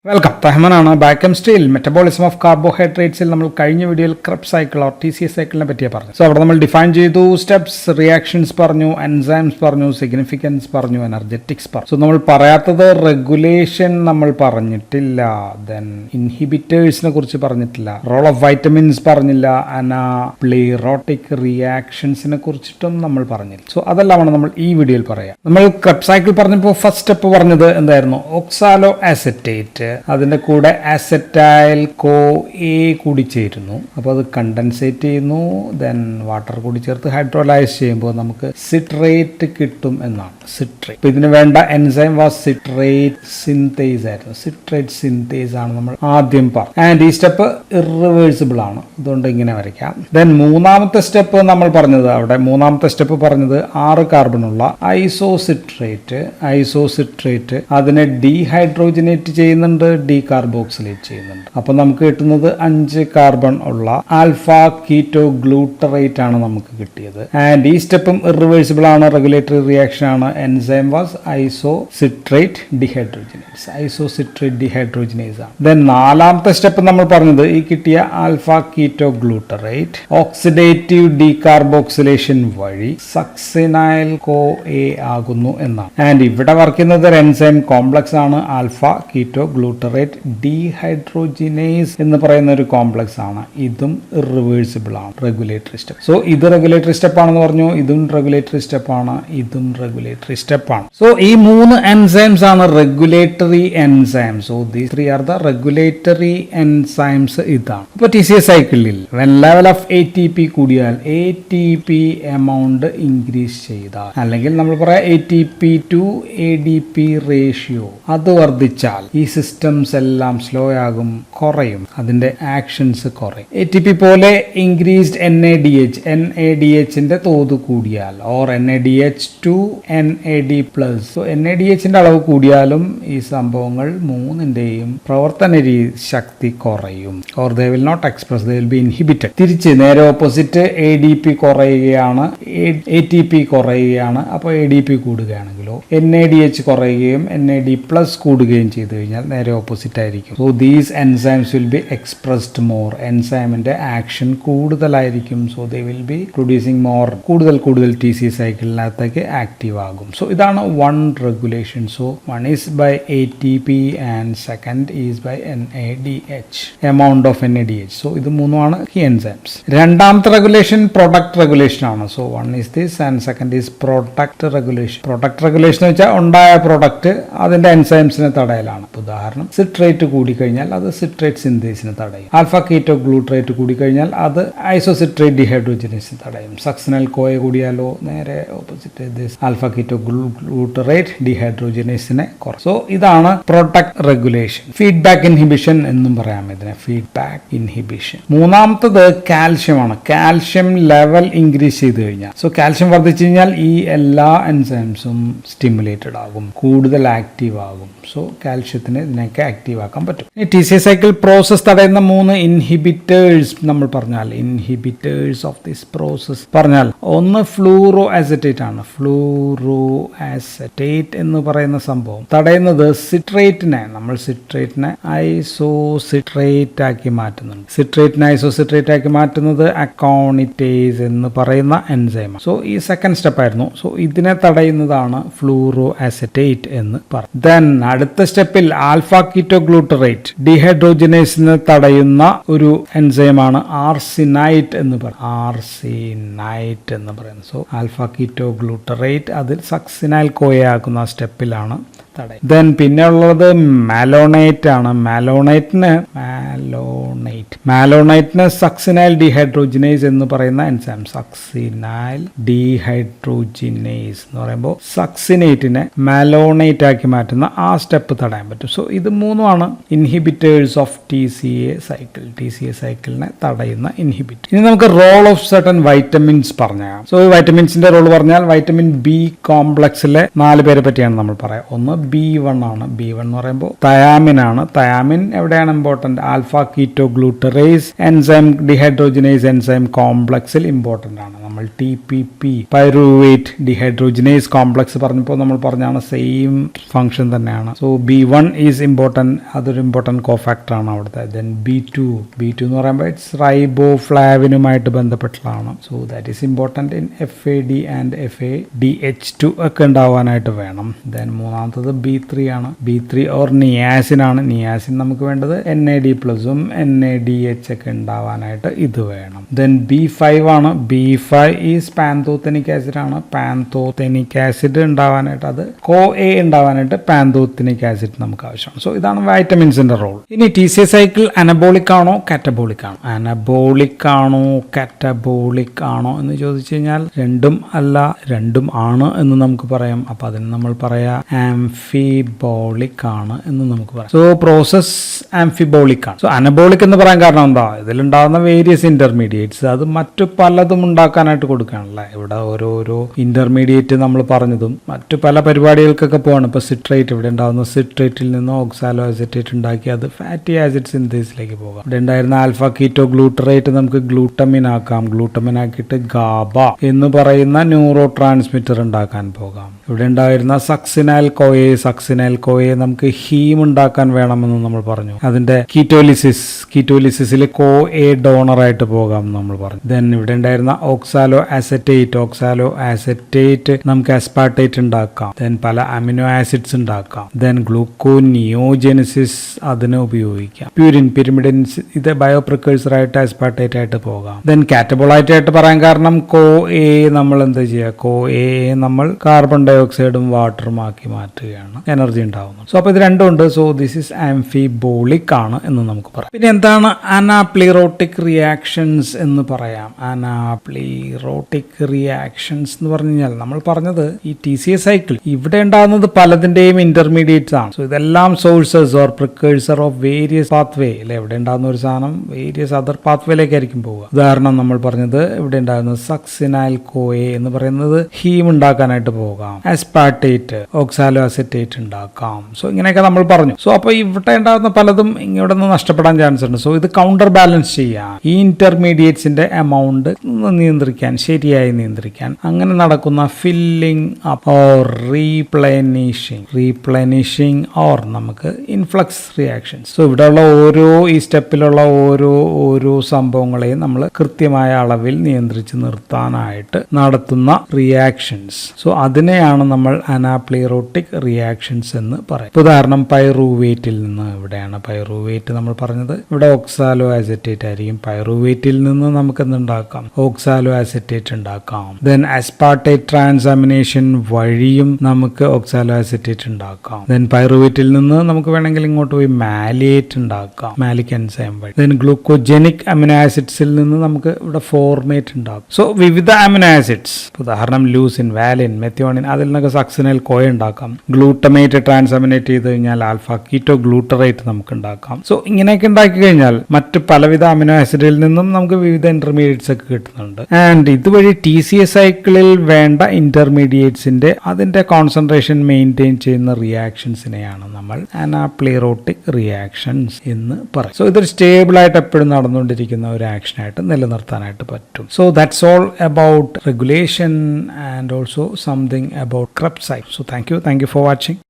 Welcome. റഹ്മാനാണ്. ബാക്കംസ്റ്റിൽ metabolism of കാർബോഹൈഡ്രേറ്റ്സിൽ നമ്മൾ കഴിഞ്ഞ വീഡിയോയിൽ ക്രെബ്സ് സൈക്കിൾ ഓർ TCA സൈക്കിളിനെ പറ്റിയാണ് പറഞ്ഞു. സോ അവിടെ നമ്മൾ ഡിഫൈൻ ചെയ്തു, സ്റ്റെപ്സ്, റിയാക്ഷൻസ് പറഞ്ഞു, എൻസൈംസ് പറഞ്ഞു, സിഗ്നിഫിക്കൻസ് പറഞ്ഞു, എനർജറ്റിക്സ് പറഞ്ഞു. സോ നമ്മൾ പറയാത്തത് റെഗുലേഷൻ നമ്മൾ പറഞ്ഞിട്ടില്ല, ദെൻ ഇൻഹിബിറ്റേഴ്സിനെ കുറിച്ച് പറഞ്ഞിട്ടില്ല, റോൾ ഓഫ് വൈറ്റമിൻസ് പറഞ്ഞില്ല, അനാപ്ലീറോട്ടിക് റിയാക്ഷൻസിനെ കുറിച്ചിട്ടും നമ്മൾ പറഞ്ഞില്ല. സോ അതെല്ലാമാണ് നമ്മൾ ഈ വീഡിയോയിൽ പറയാം. നമ്മൾ ക്രെബ്സ് സൈക്കിൾ പറഞ്ഞപ്പോൾ ഫസ്റ്റ് സ്റ്റെപ്പ് പറഞ്ഞത് എന്തായിരുന്നു? ഓക്സാലോ അസറ്റേറ്റ്, അതിന്റെ കൂടെ അസറ്റൈൽ കോ എ കൂടി ചേരുന്നു. അപ്പോൾ അത് കണ്ടൻസേറ്റ് ചെയ്യുന്നു, ദെൻ വാട്ടർ കൂടി ചേർത്ത് ഹൈഡ്രോലൈസ് ചെയ്യുമ്പോൾ നമുക്ക് സിട്രേറ്റ് കിട്ടും എന്നാണ്. സിട്രേറ്റ്. ഇപ്പൊ ഇതിന് വേണ്ട എൻസൈം വാസ് സിട്രേറ്റ് സിന്തേസ് ആയിരുന്നു. സിട്രേറ്റ് സിന്തേസ് ആണ് നമ്മൾ ആദ്യം പറഞ്ഞു. ആൻഡ് ഈ സ്റ്റെപ്പ് ഇറിവേഴ്സിബിൾ ആണ്, അതുകൊണ്ട് ഇങ്ങനെ വരയ്ക്കാം. ദെൻ മൂന്നാമത്തെ സ്റ്റെപ്പ് നമ്മൾ പറഞ്ഞത്, അവിടെ മൂന്നാമത്തെ സ്റ്റെപ്പ് പറഞ്ഞത് 6 കാർബണുള്ള ഐസോസിട്രേറ്റ് അതിനെ ഡീഹൈഡ്രോജനേറ്റ് ചെയ്യുന്നുണ്ട്, ഡീകാർബോക്സിലേറ്റ് ചെയ്യുന്നുണ്ട്. അപ്പൊ നമുക്ക് കിട്ടുന്നത് 5 കാർബൺ ഉള്ള ആൽഫ കീറ്റോ ഗ്ലൂട്ടറേറ്റ് ആണ് നമുക്ക് കിട്ടിയത്. ആൻഡ് ഈ സ്റ്റെപ്പും ഇറിവേഴ്സിബിൾ ആണ്, റെഗുലേറ്ററി റിയാക്ഷൻ ആണ്. എൻസൈം വാസ് ഐസോസിട്രേറ്റ് ഡിഹൈഡ്രോജനേസ് ആണ്. ദെൻ നാലാമത്തെ സ്റ്റെപ്പ് നമ്മൾ പറഞ്ഞത്, ഈ കിട്ടിയ ആൽഫ കീറ്റോ ഗ്ലൂട്ടറേറ്റ് ഓക്സിഡേറ്റീവ് ഡീകാർബോക്സിലേഷൻ വഴി സക്സിനൈൽ കോ എ ആകുന്നു എന്നാണ്. ആൻഡ് ഇവിടെ വർക്ക് ചെയ്യുന്നത് ഒരു എൻസൈം കോംപ്ലക്സ് ആണ്, ആൽഫ കീറ്റോ ഗ്ലൂട്ടറേറ്റ് ഡീഹൈഡ്രോജിനേസ് എന്ന് പറയുന്ന ഒരു കോംപ്ലക്സ് ആണ്. ഇതും ഇറിവേഴ്സിബിൾ ആണ്, റെഗുലേറ്ററി സ്റ്റെപ്പ്. സോ ഇത് റെഗുലേറ്ററി സ്റ്റെപ്പ് ആണെന്ന് പറഞ്ഞു, ഇതും റെഗുലേറ്ററി സ്റ്റെപ്പ് ആണ്, ഇതും റെഗുലേറ്ററി സ്റ്റെപ്പ് ആണ്. സോ ഈ 3 എൻസൈംസ് ആണ് regulatory enzymes. So these 3 are the regulatory enzymes. ഇതാണ്. അപ്പോൾ TCA സൈക്കിളിൽ വെൻ ലെവൽ ഓഫ് ATP കൂടിയാൽ, ATP എമൗണ്ട് ഇൻക്രീസ് ചെയ്താൽ, അല്ലെങ്കിൽ നമ്മൾ പറയാം ATP to ADP റേഷ്യോ അത് വർദ്ധിച്ചാൽ ഈ സിസ്റ്റംസ് എല്ലാം സ്ലോ ആകും, കുറയും, അതിന്റെ ആക്ഷൻസ് കുറയും. ATP പോലെ ഇൻക്രീസ്ഡ് NADHന്റെ തോത് കൂടിയാൽ, or NADH to NAD+. So NADHന്റെ അളവ് കൂടിയാലും ഈ സംഭവങ്ങൾ മൂന്നിന്റെയും പ്രവർത്തന ശക്തി കുറയും, or they will not express, they will be inhibited. തിരിച്ച് നേരെ ഓപ്പോസിറ്റ് ADP കുറയുകയാണ്, ATP കുറയുകയാണ്, അപ്പോൾ ADP കൂടുകയാണെങ്കിലോ NADH കുറയുകയും NAD+ കൂടുകയും ചെയ്തു കഴിഞ്ഞാൽ നേരെ ഓപ്പോസിറ്റ് ആയിരിക്കും. So these enzymes will be expressed more. എൻസൈമിന്റെ ആക്ഷൻ കൂടുതലായിരിക്കും. So they will be producing more, കൂടുതൽ TCA സൈക്കിളിനകത്തേക്ക് ആക്റ്റീവ് ആകും. സോ ഇതാണ് one regulation. So one is by ATP and second is by NADH, amount of NADH. So ഇത് മൂന്നുമാണ് ഈ enzymes. രണ്ടാമത്തെ റെഗുലേഷൻ പ്രൊഡക്റ്റ് റെഗുലേഷൻ ആണ്. So one is this and second is product regulation. Product regulation എന്ന് വെച്ചാൽ ഉണ്ടായ product അതിന്റെ എൻസൈംസിനെ തടയലാണ്. ഉദാഹരണം, സിട്രേറ്റ് കൂടിക്കഴിഞ്ഞാൽ അത് സിട്രേറ്റ് സിന്തേസിനെ തടയും. ആൽഫ കീറ്റോ ഗ്ലൂട്ടറേറ്റ് കൂടിക്കഴിഞ്ഞാൽ അത് ഐസോസിട്രേറ്റ് ഡിഹൈഡ്രോജനേസിനെ തടയും. സക്സിനൽ കോയ കൂടിയാലോ നേരെ ഓപ്പോസിറ്റ് ആൽഫ കീറ്റോ ഗ്ലൂട്ടറേറ്റ് ഡിഹൈഡ്രോജനേസിനെ കുറയും. സോ ഇതാണ് പ്രൊഡക്റ്റ് റെഗുലേഷൻ. ഫീഡ്ബാക്ക് ഇൻഹിബിഷൻ എന്നും പറയാം ഇതിനെ, ഫീഡ്ബാക്ക് ഇൻഹിബിഷൻ. മൂന്നാമത്തത് കാൽഷ്യം ആണ്. കാൽഷ്യം ലെവൽ ഇൻക്രീസ് ചെയ്ത് കഴിഞ്ഞാൽ, സോ കാൽഷ്യം വർദ്ധിച്ചു കഴിഞ്ഞാൽ ഈ എല്ലാ എൻസൈംസും സ്റ്റിമുലേറ്റഡ് ആകും, കൂടുതൽ ആക്റ്റീവ് ആകും. സോ കാൽഷ്യത്തിന് ഇതിനൊക്കെ ആക്റ്റീവ് ആക്കാൻ പറ്റും. ഈ TCA സൈക്കിൾ പ്രോസസ് തടയുന്ന 3 ഇൻഹിബിറ്റേഴ്സ് നമ്മൾ പറഞ്ഞാൽ, ഇൻഹിബിറ്റേഴ്സ് ഓഫ് ദിസ് പ്രോസസ് പറഞ്ഞാൽ, ഒന്ന് ഫ്ലൂറോ അസറ്റേറ്റ് ആണ്. ഫ്ലൂറോ അസറ്റേറ്റ് എന്ന് പറയുന്ന സംഭവം തടയുന്നത് സിട്രേറ്റിനെ, നമ്മൾ സിട്രേറ്റിനെ ഐസോസിട്രേറ്റ് ആക്കി മാറ്റുന്നുണ്ട്. സിട്രേറ്റിനെ ഐസോസിട്രേറ്റ് ആക്കി മാറ്റുന്നത് അക്കോണിറ്റേസ് എന്ന് പറയുന്ന എൻസൈമാണ്. സോ ഈ സെക്കൻഡ് സ്റ്റെപ്പ് ആയിരുന്നു. സോ ഇതിനെ തടയുന്നതാണ് ഫ്ലൂറോ അസറ്റേറ്റ് എന്ന് പറയും. ദെൻ അടുത്ത സ്റ്റെപ്പിൽ ആൽഫ കീറ്റോ ഗ്ലൂട്ടറേറ്റ് ഡീഹൈഡ്രോജനേസിനെ തടയുന്ന ഒരു എൻസൈമാണ് ആർസിനൈറ്റ് എന്ന് പറയുന്നത്. സോ ആൽഫ കീറ്റോ ഗ്ലൂട്ടറേറ്റ് അതിൽ സക്സിനൈൽ കോയാക്കുന്ന സ്റ്റെപ്പിലാണ് തടയും. ദെൻ പിന്നെ ഉള്ളത് മാലോണേറ്റ് ആണ്. മാലോണൈറ്റിന് സക്സിനൈൽ ഡീഹൈഡ്രോജിനേസ് എന്ന് പറയുന്ന എൻസൈം, സക്സിനൈൽ ഡീഹൈഡ്രോജിനേസ് എന്ന് പറയുമ്പോൾ സക്സിനേറ്റിനെ മാലോണേറ്റ് ആക്കി മാറ്റുന്ന ആ സ്റ്റെപ്പ് തടയാൻ പറ്റും. സോ ഇത് മൂന്നുമാണ് ഇൻഹിബിറ്റേഴ്സ് ഓഫ് TCA സൈക്കിളിനെ തടയുന്ന ഇൻഹിബിറ്റർ. ഇനി നമുക്ക് റോൾ ഓഫ് സർട്ടൻ വൈറ്റമിൻസ് പറഞ്ഞാൽ, സോ ഈ വൈറ്റമിൻസിന്റെ റോൾ പറഞ്ഞാൽ, വൈറ്റമിൻ B കോംപ്ലക്സിലെ 4 പേരെ പറ്റിയാണ് നമ്മൾ പറയാം. ഒന്ന് B1 ആണ്. B1 എന്ന് പറയുമ്പോൾ തയാമിൻ ആണ്. തയാമിൻ എവിടെയാണ് important? Alpha keto glutarase enzyme, dehydrogenase enzyme കോംപ്ലക്സിൽ ഇമ്പോർട്ടന്റ് ആണ്. നമ്മൾ TPP പൈറുവേറ്റ് ഡിഹൈഡ്രോജനേസ് കോംപ്ലക്സ് പറഞ്ഞപ്പോൾ നമ്മൾ പറഞ്ഞാണ് സെയിം ഫംഗ്ഷൻ തന്നെയാണ്. സോ B1 ഈസ് ഇമ്പോർട്ടൻറ്റ്, അതൊരു ഇമ്പോർട്ടൻറ്റ് കോഫാക്ടർ ആണ് അവിടുത്തെ. ദെൻ B2 എന്ന് പറയുമ്പോൾ ഇറ്റ്സ് റൈബോഫ്ലാവിനുമായിട്ട് ബന്ധപ്പെട്ടുള്ളതാണ്. So that is important in FAD and FADH2 ഒക്കെ ഉണ്ടാവാനായിട്ട് വേണം. ദെൻ മൂന്നാമത്തത് B3 ആണ്. B3 ഓർ നിയാസിൻ ആണ്. നിയാസിൻ നമുക്ക് വേണ്ടത് NAD+, NADH ഒക്കെ ഉണ്ടാവാനായിട്ട് ഇത് വേണം. ദെൻ B5 ആണ്. B5 ഈസ് പാന്തോത്തനിക് ആസിഡ് ആണ്. പാന്തോത്തനിക് ആസിഡ് ഉണ്ടാവാനായിട്ട്, അത് CoA ഉണ്ടാവാനായിട്ട് പാന്തോത്തനിക് ആസിഡ് നമുക്ക് ആവശ്യമാണ്. സോ ഇതാണ് വൈറ്റമിൻസിന്റെ റോൾ. ഇനി TCA സൈക്കിൾ അനബോളിക് ആണോ കാറ്റബോളിക് ആണോ? അനബോളിക് ആണോ കാറ്റബോളിക് ആണോ എന്ന് ചോദിച്ചു കഴിഞ്ഞാൽ രണ്ടും അല്ല, രണ്ടും ആണ് എന്ന് നമുക്ക് പറയാം. അപ്പൊ അതിന് നമ്മൾ പറയാ ആംഫിബോളിക് ആണ് എന്ന് നമുക്ക് പറയാം. സോ പ്രോസസ് ആംഫിബോളിക് ആണ്. സോ അനബോളിക് എന്ന് പറയാൻ കാരണം എന്താ? ഇതിലുണ്ടാകുന്ന വേരിയസ് ഇന്റർമീഡിയറ്റ്സ് അത് മറ്റു പലതും ഉണ്ടാക്കാനായിട്ട് കൊടുക്കുകയാണല്ലേ. ഇവിടെ ഓരോരോ ഇന്റർമീഡിയറ്റ് നമ്മൾ പറഞ്ഞതും മറ്റു പല പരിപാടികൾക്കൊക്കെ പോവാണ്. ഇപ്പൊ സിട്രേറ്റ്, ഇവിടെ ഉണ്ടാകുന്ന സിട്രേറ്റിൽ നിന്ന് ഓക്സാലോ അസറ്റേറ്റ് ഉണ്ടാക്കി അത് ഫാറ്റി ആസിഡ് സിന്തസിലേക്ക് പോകാം. ഇവിടെ ഉണ്ടായിരുന്ന ആൽഫ കീറ്റോ ഗ്ലൂട്ടറേറ്റ് നമുക്ക് ഗ്ലൂട്ടമിൻ ആക്കാം. ഗ്ലൂട്ടമിൻ ആക്കിയിട്ട് ഗാബ എന്ന് പറയുന്ന ന്യൂറോ ട്രാൻസ്മിറ്റർ ഉണ്ടാക്കാൻ പോകാം. ഇവിടെ ഉണ്ടായിരുന്ന സക്സിനൈൽ കോയെ നമുക്ക് ഹീം ഉണ്ടാക്കാൻ വേണമെന്ന് നമ്മൾ പറഞ്ഞു. അതിന്റെ കീറ്റോലിസിസിൽ CoA ഡോണർ ആയിട്ട് പോകാം നമ്മൾ പറഞ്ഞു. ദെൻ ഇവിടെ ഉണ്ടായിരുന്ന ഓക്സാലോ ആസറ്റേറ്റ് നമുക്ക് അസ്പാർട്ടേറ്റ് ഉണ്ടാക്കാം. ദെൻ പല അമിനോ ആസിഡ്സ് ഉണ്ടാക്കാം. ദെൻ ഗ്ലൂക്കോനിയോജെനിസിസ് അതിന് ഉപയോഗിക്കാം. പിരിമിഡിൻ ഇത് ബയോപ്രിക്കേഴ്സർ ആയിട്ട് അസ്പാർട്ടേറ്റ് ആയിട്ട് പോകാം. ദെൻ കാറ്റബോളൈറ്റ് ആയിട്ട് പറയാൻ കാരണം CoA നമ്മൾ എന്താ ചെയ്യുക? CoA നമ്മൾ കാർബൺ ഡയോക്സൈഡും വാട്ടറും ആക്കി മാറ്റുകയാണ്, എനർജി ഉണ്ടാവുന്നു. സോ അപ്പൊ ഇത് രണ്ടും ഉണ്ട്. സോ ദിസ് ഇസ് ആംഫിബോളിക് ആണ് എന്ന് നമുക്ക് പറയാം. പിന്നെ എന്താണ് അനാപ്ലിറോട്ടിക് റിയാക്ഷൻസ് എന്ന് പറയാം. അനാപ്ലിറോട്ടിക് റിയാക്ഷൻസ് എന്ന് പറഞ്ഞു കഴിഞ്ഞാൽ നമ്മൾ പറഞ്ഞത് ഈ TCA സൈക്കിൾ ഇവിടെ ഉണ്ടാകുന്നത് പലതിന്റെയും ഇന്റർമീഡിയറ്റ്സ് ആണ്. സോ ഇതെല്ലാം sources or precursor of various pathway അല്ലെ. ഇവിടെ ഉണ്ടാകുന്ന ഒരു സാധനം വേരിയസ് അതർ പാത്വേയിലേക്കായിരിക്കും പോവുക. ഉദാഹരണം നമ്മൾ പറഞ്ഞത് ഇവിടെ ഉണ്ടാകുന്നത് സക്സിനൈൽ CoA എന്ന് പറയുന്നത് ഹീം ഉണ്ടാക്കാനായിട്ട് പോകാം. അസ്പാർട്ടേറ്റ് ഓക്സാലോ അസറ്റേറ്റ് ഉണ്ടാക്കാം. സോ ഇങ്ങനെയൊക്കെ നമ്മൾ പറഞ്ഞു. സോ അപ്പൊ ഇവിടെ ഉണ്ടാകുന്ന പലതും ഇവിടെ നിന്ന് നഷ്ടപ്പെടാൻ ചാൻസ് ഉണ്ട്. സോ ഇത് കൗണ്ടർ ബാലൻസ് ചെയ്യാം. ഈ ഇന്റർമീഡിയറ്റ്സിന്റെ എമൗണ്ട് ശരിയായി നിയന്ത്രിക്കാൻ അങ്ങനെ നടക്കുന്ന ഫില്ലിംഗ് ഓർ റീപ്ലെനിഷിംഗ് ഓർ നമുക്ക് ഇൻഫ്ലക്സ് റിയാക്ഷൻസ്. സോ ഇവിടെയുള്ള ഈ സ്റ്റെപ്പിലുള്ള ഓരോ സംഭവങ്ങളെയും നമ്മൾ കൃത്യമായ അളവിൽ നിയന്ത്രിച്ച് നിർത്താനായിട്ട് നടത്തുന്ന റിയാക്ഷൻസ്. സോ അതിനെയാണ് നമ്മൾ അനാപ്ലിറോട്ടിക് റിയാക്ഷൻസ് എന്ന് പറയും. ഉദാഹരണം പൈറുവേറ്റിൽ നിന്ന്, ഇവിടെയാണ് പൈറുവേറ്റ് നമ്മൾ പറഞ്ഞത്. ഇവിടെ ഓക്സാലോ ആസറ്റേറ്റ് ആയിരിക്കും. പൈറുവേറ്റിൽ നിന്ന് നമുക്ക് എന്തുണ്ടാക്കാം? ഓക്സാലോ ആസറ്റേറ്റ് ഉണ്ടാക്കാം. ദെൻ അസ്പാർട്ടേറ്റ് ട്രാൻസാമിനേഷൻ വഴിയും നമുക്ക് ഓക്സാലോ ആസറ്റേറ്റ് ഉണ്ടാക്കാം. ദെൻ പൈറുവേറ്റിൽ നിന്ന് നമുക്ക് വേണമെങ്കിൽ ഇങ്ങോട്ട് പോയി മാലിയേറ്റ് ഉണ്ടാക്കാം, മാലിക് എൻസൈം വഴി. ദെൻ ഗ്ലൂക്കോജനിക് അമിനോ ആസിഡ്സിൽ നിന്ന് നമുക്ക് ഇവിടെ ഫോർമേറ്റ് ഉണ്ടാക്കും. സോ വിവിധ അമിനോ ആസിഡ്സ്, ഉദാഹരണം ലൂസിൻ, വാലിൻ, മെത്തിയോണിൻ, അതിൽ നിന്നൊക്കെ സക്സിനൈൽ CoA ഉണ്ടാക്കാം. ഗ്ലൂട്ടമേറ്റ് ട്രാൻസാമിനേറ്റ് ചെയ്ത് കഴിഞ്ഞാൽ ആൽഫ കീറ്റോ ഗ്ലൂട്ടറേറ്റ് നമുക്ക് ഉണ്ടാക്കാം. സോ ഇങ്ങനെയൊക്കെ ഉണ്ടാക്കി കഴിഞ്ഞാൽ മറ്റ് പലവിധ അമിനോ ആസിഡിൽ നിന്നും നമുക്ക് വിവിധ ഇന്റർമീഡിയറ്റ്സ് ഒക്കെ കിട്ടുന്നുണ്ട്. ആൻഡ് ഇതുവഴി TCA സൈക്കിളിൽ വേണ്ട ഇന്റർമീഡിയറ്റ്സിന്റെ അതിന്റെ കോൺസെൻട്രേഷൻ മെയിൻറ്റെയിൻ ചെയ്യുന്ന റിയാക്ഷൻസിനെയാണ് നമ്മൾ അനാപ്ലിറോട്ടിക് റിയാക്ഷൻസ് എന്ന് പറയും. സോ ഇതൊരു സ്റ്റേബിൾ ആയിട്ട് എപ്പോഴും നടന്നുകൊണ്ടിരിക്കുന്ന ഒരു ആക്ഷൻ ആയിട്ട് നിലനിർത്താനായിട്ട് പറ്റും. So that's all about regulation and also something about Krebs cycle. So thank you for watching.